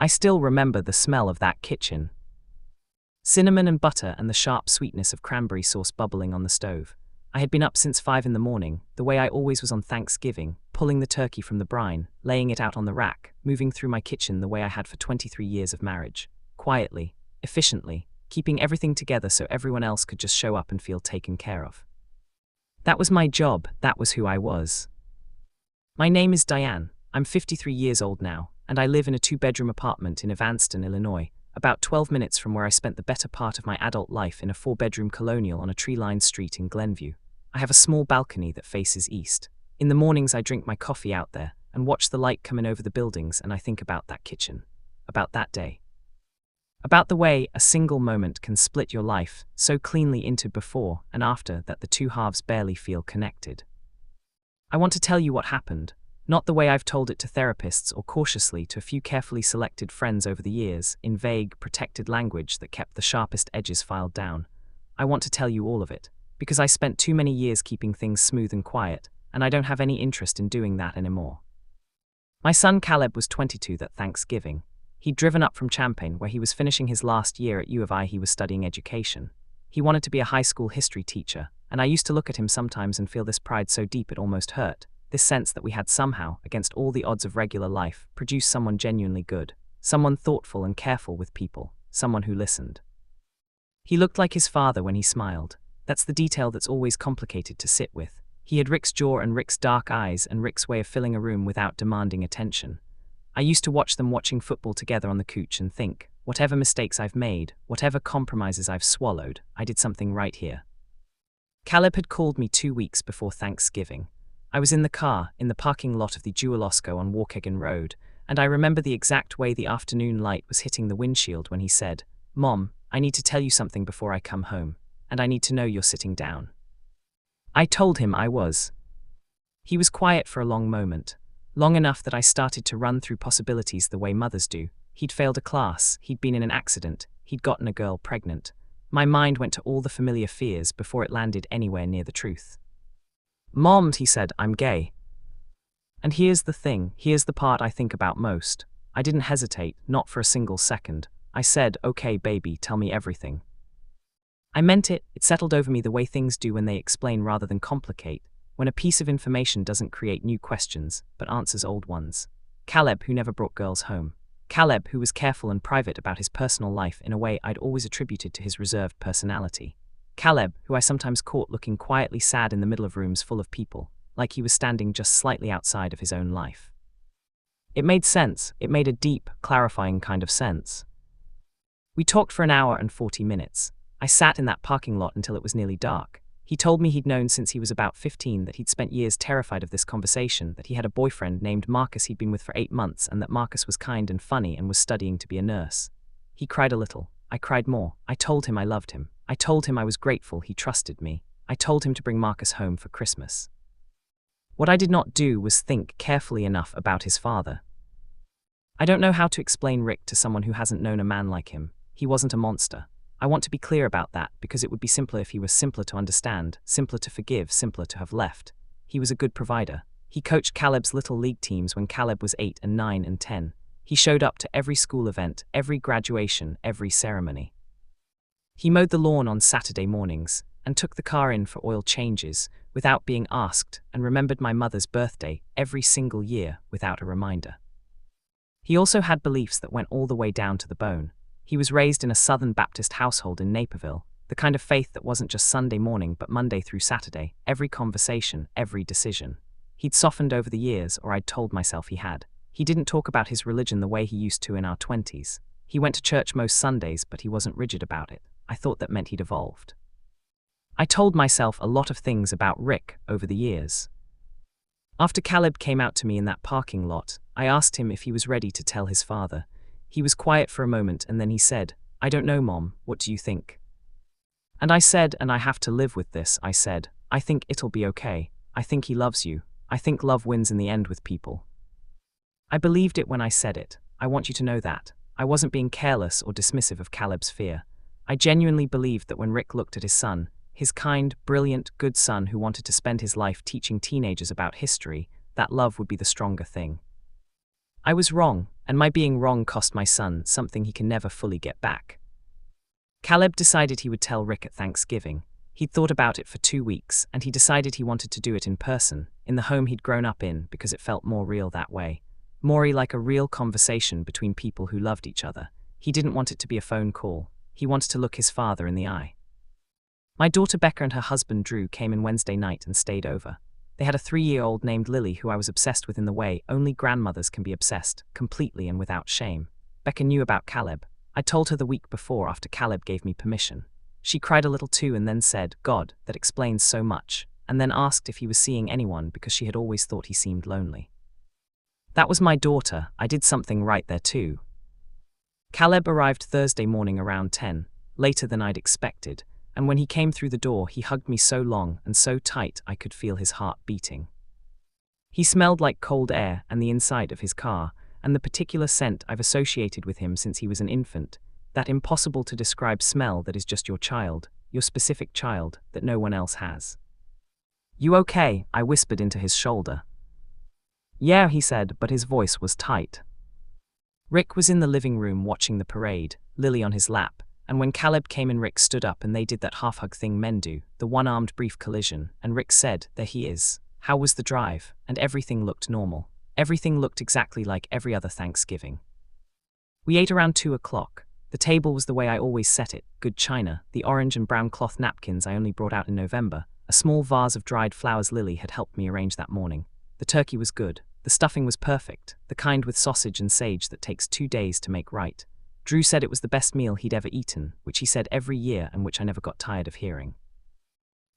I still remember the smell of that kitchen. Cinnamon and butter and the sharp sweetness of cranberry sauce bubbling on the stove. I had been up since 5 in the morning, the way I always was on Thanksgiving, pulling the turkey from the brine, laying it out on the rack, moving through my kitchen the way I had for 23 years of marriage. Quietly, efficiently, keeping everything together so everyone else could just show up and feel taken care of. That was my job, that was who I was. My name is Diane, I'm 53 years old now, and I live in a 2-bedroom apartment in Evanston, Illinois, about 12 minutes from where I spent the better part of my adult life in a 4-bedroom colonial on a tree-lined street in Glenview. I have a small balcony that faces east. In the mornings I drink my coffee out there and watch the light come in over the buildings, and I think about that kitchen, about that day. About the way a single moment can split your life so cleanly into before and after that the two halves barely feel connected. I want to tell you what happened, not the way I've told it to therapists or cautiously to a few carefully selected friends over the years, in vague, protected language that kept the sharpest edges filed down. I want to tell you all of it, because I spent too many years keeping things smooth and quiet, and I don't have any interest in doing that anymore. My son Caleb was 22 that Thanksgiving. He'd driven up from Champaign, where he was finishing his last year at U of I. He was studying education. He wanted to be a high school history teacher, and I used to look at him sometimes and feel this pride so deep it almost hurt, this sense that we had somehow, against all the odds of regular life, produced someone genuinely good, someone thoughtful and careful with people, someone who listened. He looked like his father when he smiled. That's the detail that's always complicated to sit with. He had Rick's jaw and Rick's dark eyes and Rick's way of filling a room without demanding attention. I used to watch them watching football together on the couch and think, whatever mistakes I've made, whatever compromises I've swallowed, I did something right here. Caleb had called me 2 weeks before Thanksgiving. I was in the car, in the parking lot of the Jewel-Osco on Waukegan Road, and I remember the exact way the afternoon light was hitting the windshield when he said, "Mom, I need to tell you something before I come home, and I need to know you're sitting down." I told him I was. He was quiet for a long moment, long enough that I started to run through possibilities the way mothers do. He'd failed a class, he'd been in an accident, he'd gotten a girl pregnant. My mind went to all the familiar fears before it landed anywhere near the truth. "Mom," he said, "I'm gay." And here's the thing, here's the part I think about most. I didn't hesitate, not for a single second. I said, "Okay, baby, tell me everything." I meant it. It settled over me the way things do when they explain rather than complicate, when a piece of information doesn't create new questions, but answers old ones. Caleb, who never brought girls home. Caleb, who was careful and private about his personal life in a way I'd always attributed to his reserved personality. Caleb, who I sometimes caught looking quietly sad in the middle of rooms full of people, like he was standing just slightly outside of his own life. It made sense. It made a deep, clarifying kind of sense. We talked for an hour and 40 minutes. I sat in that parking lot until it was nearly dark. He told me he'd known since he was about 15 that he'd spent years terrified of this conversation, that he had a boyfriend named Marcus he'd been with for 8 months, and that Marcus was kind and funny and was studying to be a nurse. He cried a little. I cried more. I told him I loved him. I told him I was grateful he trusted me. I told him to bring Marcus home for Christmas. What I did not do was think carefully enough about his father. I don't know how to explain Rick to someone who hasn't known a man like him. He wasn't a monster. I want to be clear about that, because it would be simpler if he was simpler to understand, simpler to forgive, simpler to have left. He was a good provider. He coached Caleb's little league teams when Caleb was 8 and 9 and 10. He showed up to every school event, every graduation, every ceremony. He mowed the lawn on Saturday mornings, and took the car in for oil changes, without being asked, and remembered my mother's birthday every single year without a reminder. He also had beliefs that went all the way down to the bone. He was raised in a Southern Baptist household in Naperville, the kind of faith that wasn't just Sunday morning but Monday through Saturday, every conversation, every decision. He'd softened over the years, or I'd told myself he had. He didn't talk about his religion the way he used to in our 20s. He went to church most Sundays, but he wasn't rigid about it. I thought that meant he'd evolved. I told myself a lot of things about Rick over the years. After Caleb came out to me in that parking lot, I asked him if he was ready to tell his father. He was quiet for a moment and then he said, "I don't know, Mom, what do you think?" And I said, "And I have to live with this," I said. "I think it'll be okay. I think he loves you. I think love wins in the end with people." I believed it when I said it. I want you to know that. I wasn't being careless or dismissive of Caleb's fear. I genuinely believed that when Rick looked at his son, his kind, brilliant, good son who wanted to spend his life teaching teenagers about history, that love would be the stronger thing. I was wrong, and my being wrong cost my son something he can never fully get back. Caleb decided he would tell Rick at Thanksgiving. He'd thought about it for 2 weeks, and he decided he wanted to do it in person, in the home he'd grown up in, because it felt more real that way. More like a real conversation between people who loved each other. He didn't want it to be a phone call. He wanted to look his father in the eye. My daughter Becca and her husband Drew came in Wednesday night and stayed over. They had a 3-year-old named Lily who I was obsessed with in the way only grandmothers can be obsessed, completely and without shame. Becca knew about Caleb. I told her the week before after Caleb gave me permission. She cried a little too and then said, "God, that explains so much," and then asked if he was seeing anyone because she had always thought he seemed lonely. That was my daughter. I did something right there too. Caleb arrived Thursday morning around 10, later than I'd expected, and when he came through the door he hugged me so long and so tight I could feel his heart beating. He smelled like cold air and the inside of his car, and the particular scent I've associated with him since he was an infant, that impossible to describe smell that is just your child, your specific child, that no one else has. "You okay?" I whispered into his shoulder. "Yeah," he said, but his voice was tight. Rick was in the living room watching the parade, Lily on his lap, and when Caleb came in Rick stood up and they did that half-hug thing men do, the one-armed brief collision, and Rick said, "There he is. How was the drive?" And everything looked normal. Everything looked exactly like every other Thanksgiving. We ate around 2 o'clock. The table was the way I always set it, good china, the orange and brown cloth napkins I only brought out in November, a small vase of dried flowers Lily had helped me arrange that morning. The turkey was good. The stuffing was perfect, the kind with sausage and sage that takes 2 days to make right. Drew said it was the best meal he'd ever eaten, which he said every year and which I never got tired of hearing.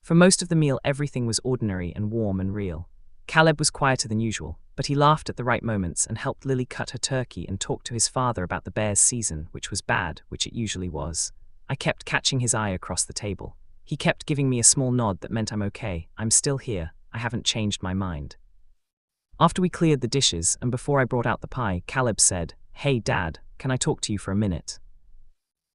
For most of the meal everything was ordinary and warm and real. Caleb was quieter than usual, but he laughed at the right moments and helped Lily cut her turkey and talked to his father about the Bears' season, which was bad, which it usually was. I kept catching his eye across the table. He kept giving me a small nod that meant I'm okay, I'm still here, I haven't changed my mind. After we cleared the dishes and before I brought out the pie, Caleb said, "Hey Dad, can I talk to you for a minute?"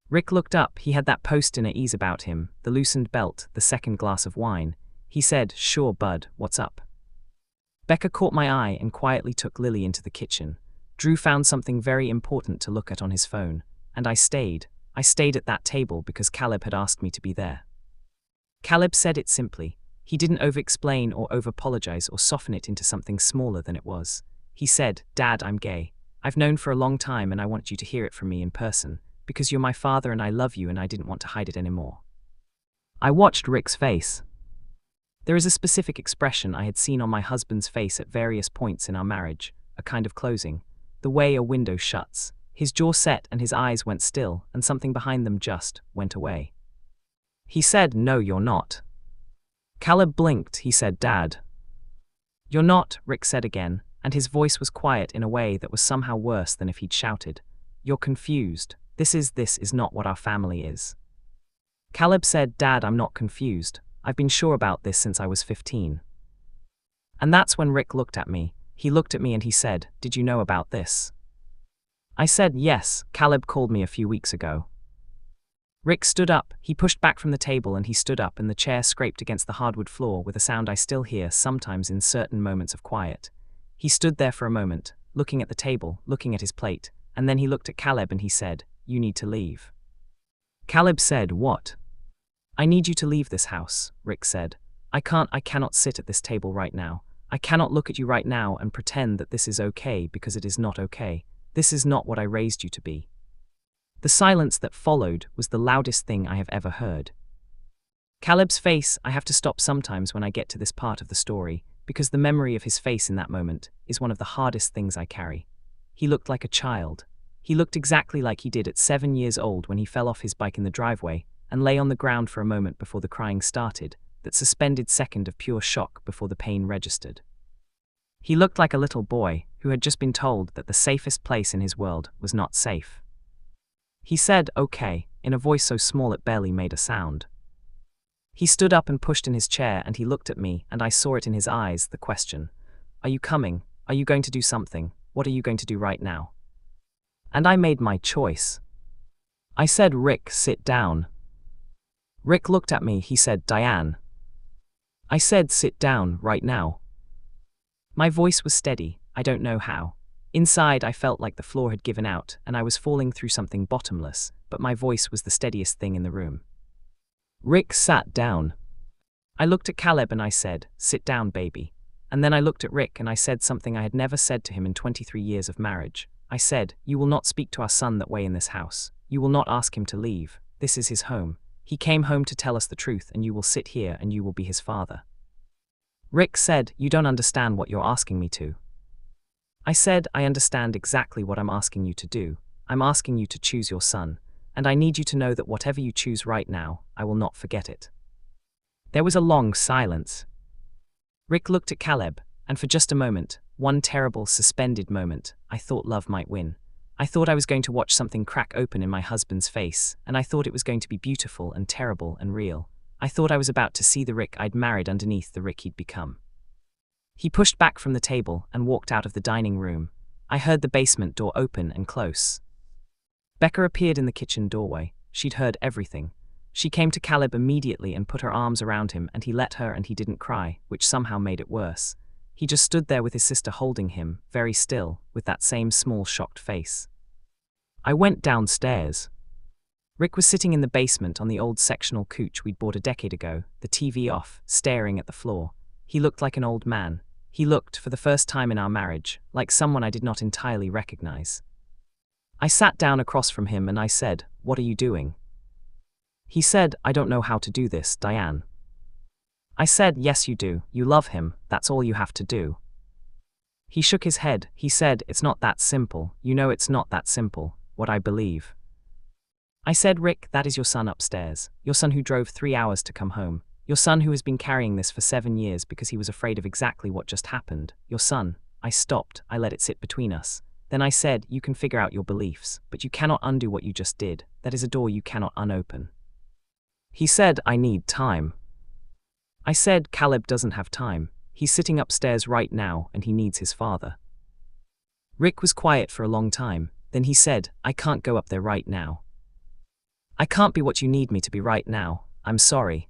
Rick looked up. He had that post-dinner ease about him, the loosened belt, the second glass of wine. He said, "Sure, bud, what's up?" Becca caught my eye and quietly took Lily into the kitchen. Drew found something very important to look at on his phone, and I stayed. I stayed at that table because Caleb had asked me to be there. Caleb said it simply. He didn't over-explain or over-apologize or soften it into something smaller than it was. He said, "Dad, I'm gay. I've known for a long time and I want you to hear it from me in person, because you're my father and I love you and I didn't want to hide it anymore." I watched Rick's face. There is a specific expression I had seen on my husband's face at various points in our marriage, a kind of closing, the way a window shuts. His jaw set and his eyes went still and something behind them just went away. He said, "No, you're not." Caleb blinked. He said, "Dad." "You're not," Rick said again, and his voice was quiet in a way that was somehow worse than if he'd shouted. "You're confused. This is not what our family is." Caleb said, "Dad, I'm not confused. I've been sure about this since I was 15. And that's when Rick looked at me. He looked at me and he said, "Did you know about this?" I said, "Yes, Caleb called me a few weeks ago." Rick stood up. He pushed back from the table and he stood up and the chair scraped against the hardwood floor with a sound I still hear sometimes in certain moments of quiet. He stood there for a moment, looking at the table, looking at his plate, and then he looked at Caleb and he said, "You need to leave." Caleb said, "What?" "I need you to leave this house," Rick said. I cannot sit at this table right now. I cannot look at you right now and pretend that this is okay because it is not okay. This is not what I raised you to be." The silence that followed was the loudest thing I have ever heard. Caleb's face, I have to stop sometimes when I get to this part of the story, because the memory of his face in that moment is one of the hardest things I carry. He looked like a child. He looked exactly like he did at 7 years old when he fell off his bike in the driveway and lay on the ground for a moment before the crying started, that suspended second of pure shock before the pain registered. He looked like a little boy who had just been told that the safest place in his world was not safe. He said, "Okay," in a voice so small it barely made a sound. He stood up and pushed in his chair and he looked at me and I saw it in his eyes, the question. "Are you coming? Are you going to do something? What are you going to do right now?" And I made my choice. I said, "Rick, sit down." Rick looked at me. He said, "Diane." I said, "Sit down, right now." My voice was steady. I don't know how. Inside, I felt like the floor had given out, and I was falling through something bottomless, but my voice was the steadiest thing in the room. Rick sat down. I looked at Caleb and I said, "Sit down, baby." And then I looked at Rick and I said something I had never said to him in 23 years of marriage. I said, "You will not speak to our son that way in this house. You will not ask him to leave. This is his home. He came home to tell us the truth, and you will sit here and you will be his father." Rick said, "You don't understand what you're asking me to." I said, "I understand exactly what I'm asking you to do. I'm asking you to choose your son, and I need you to know that whatever you choose right now, I will not forget it." There was a long silence. Rick looked at Caleb, and for just a moment, one terrible, suspended moment, I thought love might win. I thought I was going to watch something crack open in my husband's face, and I thought it was going to be beautiful and terrible and real. I thought I was about to see the Rick I'd married underneath the Rick he'd become. He pushed back from the table and walked out of the dining room. I heard the basement door open and close. Becca appeared in the kitchen doorway. She'd heard everything. She came to Caleb immediately and put her arms around him, and he let her and he didn't cry, which somehow made it worse. He just stood there with his sister holding him, very still, with that same small shocked face. I went downstairs. Rick was sitting in the basement on the old sectional couch we'd bought a decade ago, the TV off, staring at the floor. He looked like an old man. He looked, for the first time in our marriage, like someone I did not entirely recognize. I sat down across from him and I said, "What are you doing?" He said, "I don't know how to do this, Diane." I said, "Yes you do. You love him. That's all you have to do." He shook his head. He said, "It's not that simple. You know it's not that simple, what I believe." I said, "Rick, that is your son upstairs. Your son who drove 3 hours to come home. Your son who has been carrying this for 7 years because he was afraid of exactly what just happened. Your son." I stopped. I let it sit between us. Then I said, "You can figure out your beliefs, but you cannot undo what you just did. That is a door you cannot unopen." He said, "I need time." I said, "Caleb doesn't have time. He's sitting upstairs right now and he needs his father." Rick was quiet for a long time. Then he said, "I can't go up there right now. I can't be what you need me to be right now. I'm sorry."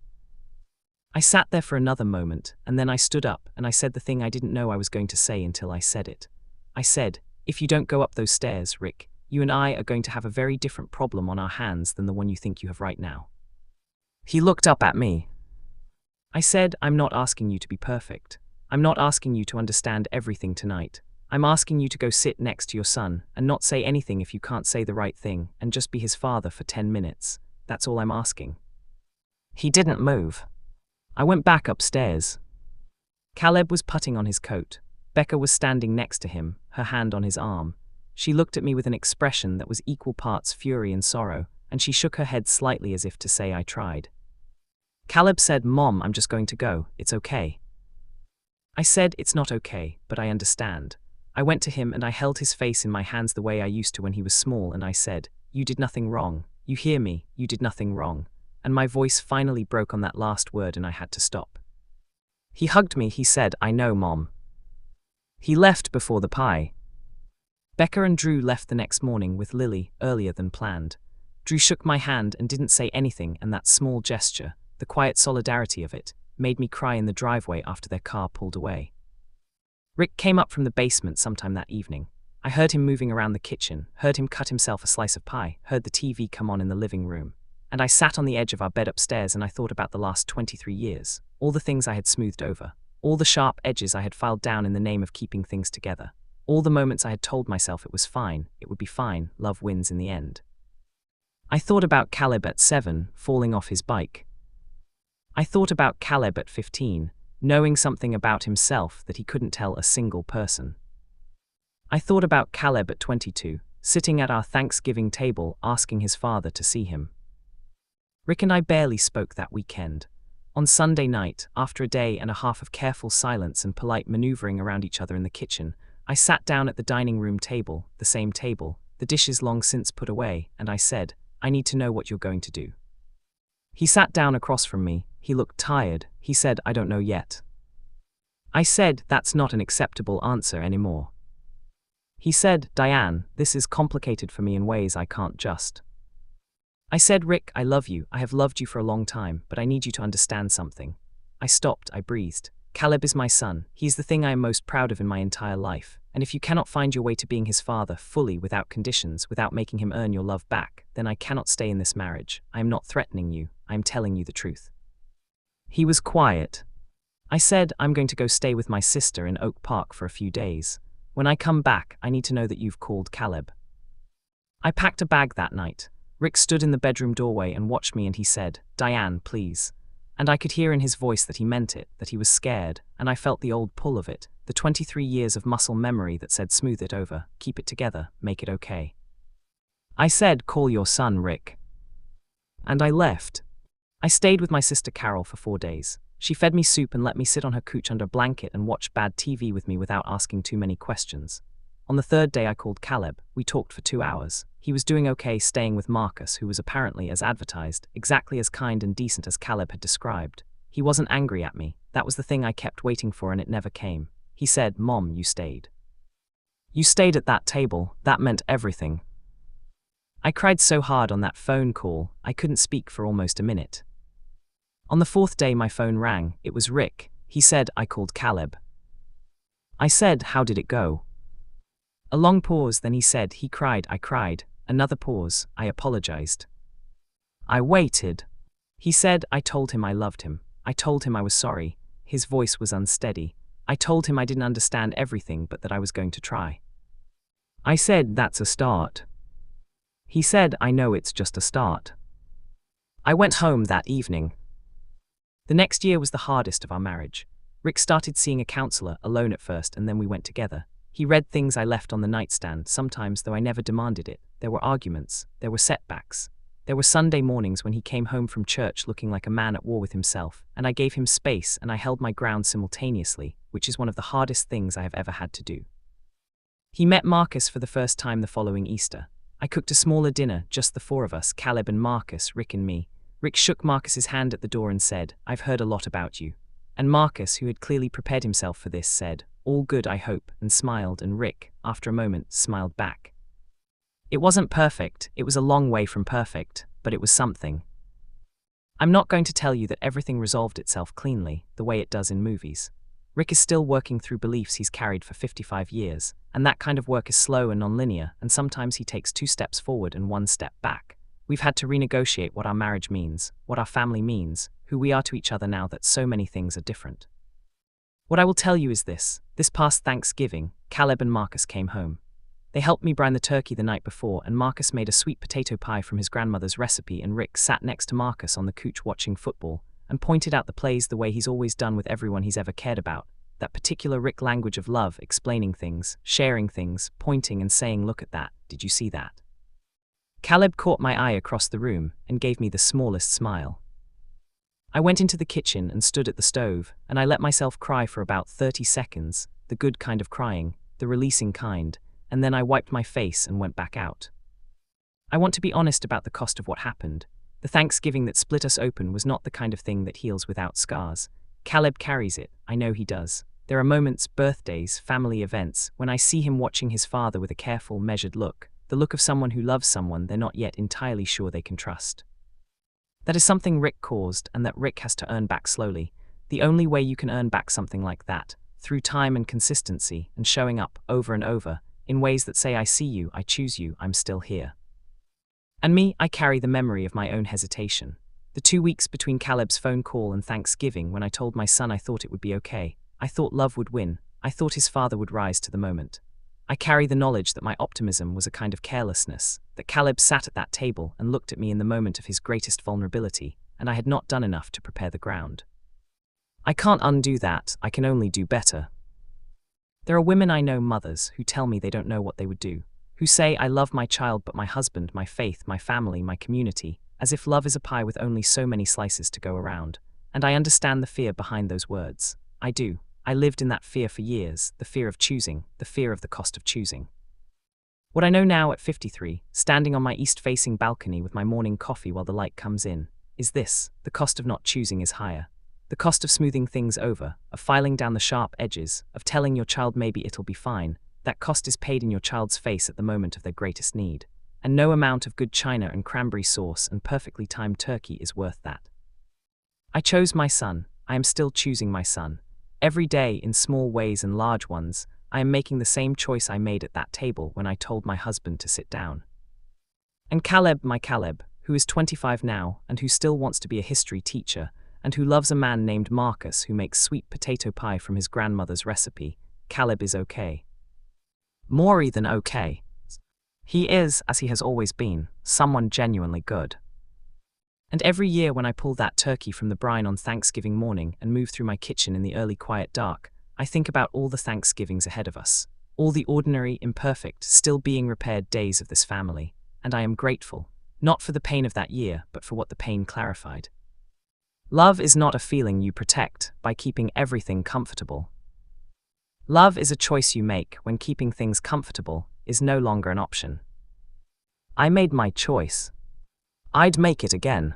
I sat there for another moment, and then I stood up and I said the thing I didn't know I was going to say until I said it. I said, "If you don't go up those stairs, Rick, you and I are going to have a very different problem on our hands than the one you think you have right now." He looked up at me. I said, "I'm not asking you to be perfect. I'm not asking you to understand everything tonight. I'm asking you to go sit next to your son and not say anything if you can't say the right thing and just be his father for 10 minutes. That's all I'm asking." He didn't move. I went back upstairs. Caleb was putting on his coat. Becca was standing next to him, her hand on his arm. She looked at me with an expression that was equal parts fury and sorrow, and she shook her head slightly as if to say I tried. Caleb said, "Mom, I'm just going to go. It's okay." I said, "It's not okay, but I understand." I went to him and I held his face in my hands the way I used to when he was small, and I said, "You did nothing wrong. You hear me? You did nothing wrong." And my voice finally broke on that last word and I had to stop. He hugged me. He said, "I know, Mom." He left before the pie. Becca and Drew left the next morning with Lily, earlier than planned. Drew shook my hand and didn't say anything, and that small gesture, the quiet solidarity of it, made me cry in the driveway after their car pulled away. Rick came up from the basement sometime that evening. I heard him moving around the kitchen, heard him cut himself a slice of pie, heard the TV come on in the living room. And I sat on the edge of our bed upstairs and I thought about the last 23 years, all the things I had smoothed over, all the sharp edges I had filed down in the name of keeping things together, all the moments I had told myself it was fine, it would be fine, love wins in the end. I thought about Caleb at 7, falling off his bike. I thought about Caleb at 15, knowing something about himself that he couldn't tell a single person. I thought about Caleb at 22, sitting at our Thanksgiving table asking his father to see him. Rick and I barely spoke that weekend. On Sunday night, after a day and a half of careful silence and polite maneuvering around each other in the kitchen, I sat down at the dining room table, the same table, the dishes long since put away, and I said, "I need to know what you're going to do." He sat down across from me. He looked tired. He said, "I don't know yet." I said, "That's not an acceptable answer anymore." He said, "Diane, this is complicated for me in ways I can't just." I said, "Rick, I love you. I have loved you for a long time, but I need you to understand something." I stopped. I breathed. Caleb is my son. He is the thing I am most proud of in my entire life. And if you cannot find your way to being his father fully without conditions, without making him earn your love back, then I cannot stay in this marriage. I am not threatening you. I am telling you the truth. He was quiet. I said, I'm going to go stay with my sister in Oak Park for a few days. When I come back, I need to know that you've called Caleb. I packed a bag that night. Rick stood in the bedroom doorway and watched me, and he said, Diane, please. And I could hear in his voice that he meant it, that he was scared, and I felt the old pull of it, the 23 years of muscle memory that said smooth it over, keep it together, make it okay. I said, call your son, Rick. And I left. I stayed with my sister Carol for 4 days. She fed me soup and let me sit on her couch under a blanket and watch bad TV with me without asking too many questions. On the 3rd day I called Caleb. We talked for 2 hours. He was doing okay staying with Marcus, who was apparently, as advertised, exactly as kind and decent as Caleb had described. He wasn't angry at me. That was the thing I kept waiting for, and it never came. He said, Mom, you stayed. You stayed at that table. That meant everything. I cried so hard on that phone call, I couldn't speak for almost a minute. On the 4th day my phone rang. It was Rick. He said, I called Caleb. I said, how did it go? A long pause, then he said, he cried, I cried. Another pause, I apologized. I waited. He said, I told him I loved him. I told him I was sorry. His voice was unsteady. I told him I didn't understand everything, but that I was going to try. I said, that's a start. He said, I know, it's just a start. I went home that evening. The next year was the hardest of our marriage. Rick started seeing a counselor, alone at first, and then we went together. He read things I left on the nightstand, sometimes, though I never demanded it. There were arguments. There were setbacks. There were Sunday mornings when he came home from church looking like a man at war with himself, and I gave him space and I held my ground simultaneously, which is one of the hardest things I have ever had to do. He met Marcus for the first time the following Easter. I cooked a smaller dinner, just the 4 of us, Caleb and Marcus, Rick and me. Rick shook Marcus's hand at the door and said, I've heard a lot about you. And Marcus, who had clearly prepared himself for this, said, all good, I hope, and smiled, and Rick, after a moment, smiled back. It wasn't perfect, it was a long way from perfect, but it was something. I'm not going to tell you that everything resolved itself cleanly, the way it does in movies. Rick is still working through beliefs he's carried for 55 years, and that kind of work is slow and nonlinear, and sometimes he takes 2 steps forward and 1 step back. We've had to renegotiate what our marriage means, what our family means, who we are to each other now that so many things are different. What I will tell you is this past Thanksgiving, Caleb and Marcus came home. They helped me brine the turkey the night before, and Marcus made a sweet potato pie from his grandmother's recipe, and Rick sat next to Marcus on the couch watching football, and pointed out the plays the way he's always done with everyone he's ever cared about. That particular Rick language of love, explaining things, sharing things, pointing and saying, look at that, did you see that? Caleb caught my eye across the room and gave me the smallest smile. I went into the kitchen and stood at the stove, and I let myself cry for about 30 seconds, the good kind of crying, the releasing kind, and then I wiped my face and went back out. I want to be honest about the cost of what happened. The Thanksgiving that split us open was not the kind of thing that heals without scars. Caleb carries it, I know he does. There are moments, birthdays, family events, when I see him watching his father with a careful, measured look, the look of someone who loves someone they're not yet entirely sure they can trust. That is something Rick caused, and that Rick has to earn back slowly. The only way you can earn back something like that, through time and consistency, and showing up, over and over, in ways that say I see you, I choose you, I'm still here. And me, I carry the memory of my own hesitation. The 2 weeks between Caleb's phone call and Thanksgiving, when I told my son I thought it would be okay. I thought love would win. I thought his father would rise to the moment. I carry the knowledge that my optimism was a kind of carelessness, that Caleb sat at that table and looked at me in the moment of his greatest vulnerability, and I had not done enough to prepare the ground. I can't undo that, I can only do better. There are women I know, mothers, who tell me they don't know what they would do, who say, I love my child but my husband, my faith, my family, my community, as if love is a pie with only so many slices to go around. And I understand the fear behind those words. I do. I lived in that fear for years, the fear of choosing, the fear of the cost of choosing. What I know now at 53, standing on my east-facing balcony with my morning coffee while the light comes in, is this: the cost of not choosing is higher. The cost of smoothing things over, of filing down the sharp edges, of telling your child maybe it'll be fine, that cost is paid in your child's face at the moment of their greatest need. And no amount of good china and cranberry sauce and perfectly timed turkey is worth that. I chose my son. I am still choosing my son. Every day, in small ways and large ones, I am making the same choice I made at that table when I told my husband to sit down. And Caleb, my Caleb, who is 25 now and who still wants to be a history teacher, and who loves a man named Marcus who makes sweet potato pie from his grandmother's recipe, Caleb is okay. More than okay. He is, as he has always been, someone genuinely good. And every year when I pull that turkey from the brine on Thanksgiving morning and move through my kitchen in the early quiet dark, I think about all the Thanksgivings ahead of us, all the ordinary, imperfect, still being repaired days of this family, and I am grateful, not for the pain of that year, but for what the pain clarified. Love is not a feeling you protect by keeping everything comfortable. Love is a choice you make when keeping things comfortable is no longer an option. I made my choice. I'd make it again.